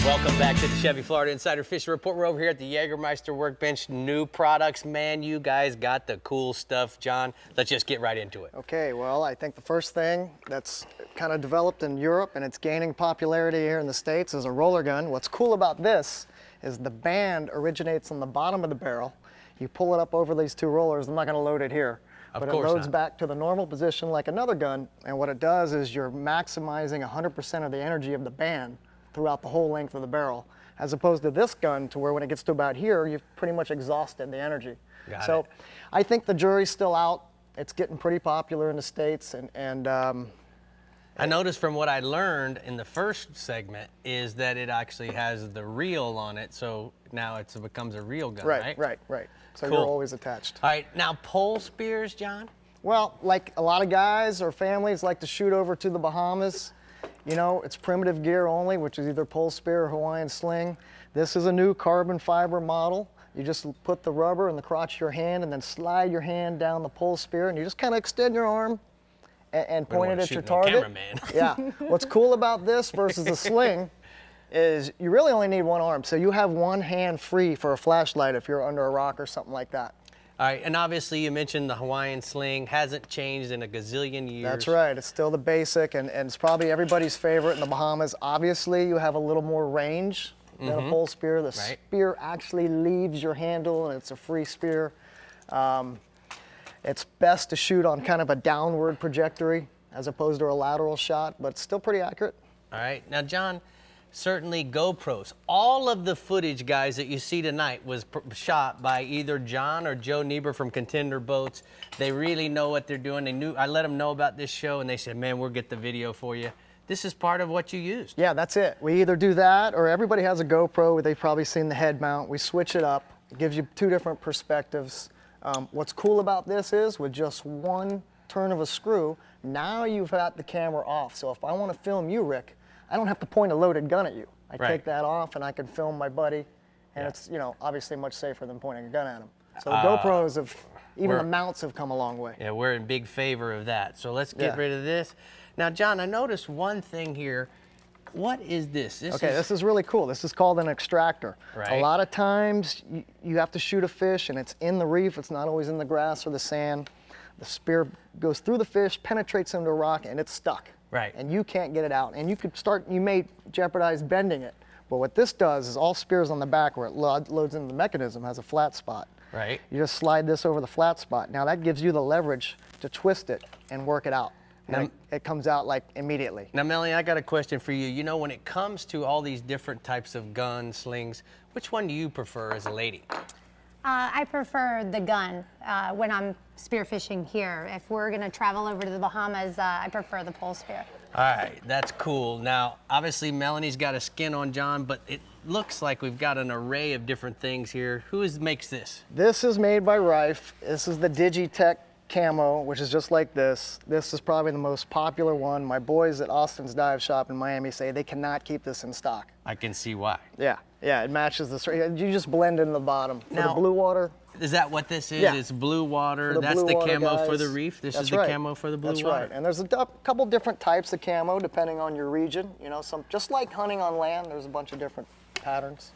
Welcome back to the Chevy Florida Insider Fishing Report. We're over here at the Jägermeister Workbench. New products, man, you guys got the cool stuff. John, let's just get right into it. Okay, well, I think the first thing that's kind of developed in Europe and it's gaining popularity here in the States is a roller gun. What's cool about this is the band originates on the bottom of the barrel. You pull it up over these two rollers. I'm not going to load it here, but it loads back to the normal position like another gun. And what it does is you're maximizing 100% of the energy of the band throughout the whole length of the barrel, as opposed to this gun to where when it gets to about here, you've pretty much exhausted the energy. So I think the jury's still out. It's getting pretty popular in the States, and I noticed from what I learned in the first segment is that it actually has the reel on it, so now it becomes a real gun, right? Right. So cool. You're always attached. All right, now pole spears, John? Well, like a lot of guys or families like to shoot over to the Bahamas. You know, it's primitive gear only, which is either pole spear or Hawaiian sling. This is a new carbon fiber model. You just put the rubber in the crotch of your hand and then slide your hand down the pole spear, and you just kind of extend your arm and point it at your target. Yeah. What's cool about this versus the sling is you really only need one arm. So you have one hand free for a flashlight if you're under a rock or something like that. All right, and obviously you mentioned the Hawaiian sling hasn't changed in a gazillion years. That's right, it's still the basic, and it's probably everybody's favorite in the Bahamas. Obviously, you have a little more range than a pole spear. The spear actually leaves your handle, and it's a free spear. It's best to shoot on kind of a downward trajectory as opposed to a lateral shot, but it's still pretty accurate. All right, now John, certainly GoPros. All of the footage, guys, that you see tonight was shot by either John or Joe Niebuhr from Contender Boats. They really know what they're doing. They knew, I let them know about this show, and they said, man, we'll get the video for you. This is part of what you used. Yeah, that's it. We either do that, or everybody has a GoPro. They've probably seen the head mount. We switch it up. It gives you two different perspectives. What's cool about this is with just one turn of a screw, now you've got the camera off. So if I want to film you, Rick, I don't have to point a loaded gun at you. I take that off and I can film my buddy, and it's, you know, obviously much safer than pointing a gun at him. So the GoPros have, even the mounts have come a long way. Yeah, we're in big favor of that. So let's get rid of this. Now, John, I noticed one thing here. What is this? This is really cool. This is called an extractor. A lot of times you have to shoot a fish and it's in the reef. It's not always in the grass or the sand. The spear goes through the fish, penetrates into a rock, and it's stuck. And you can't get it out. And you may jeopardize bending it. But what this does is all spears on the back where it loads into the mechanism has a flat spot. You just slide this over the flat spot. Now that gives you the leverage to twist it and work it out. And it comes out like immediately. Now, Melanie, I got a question for you. You know, when it comes to all these different types of guns, slings, which one do you prefer as a lady? I prefer the gun when I'm spearfishing here. If we're going to travel over to the Bahamas, I prefer the pole spear. All right, that's cool. Now, obviously, Melanie's got a skin on John, but it looks like we've got an array of different things here. Who makes this? This is made by Rife. This is the Digitech Camo, which is just like this. This is probably the most popular one. My boys at Austin's Dive Shop in Miami say they cannot keep this in stock. I can see why. Yeah, it matches the, you just blend in the bottom. For the blue water. Is that what this is? It's blue water. That's the camo for the reef. This is the camo for the blue water. That's right. And there's a couple different types of camo depending on your region. You know, just like hunting on land, there's a bunch of different patterns.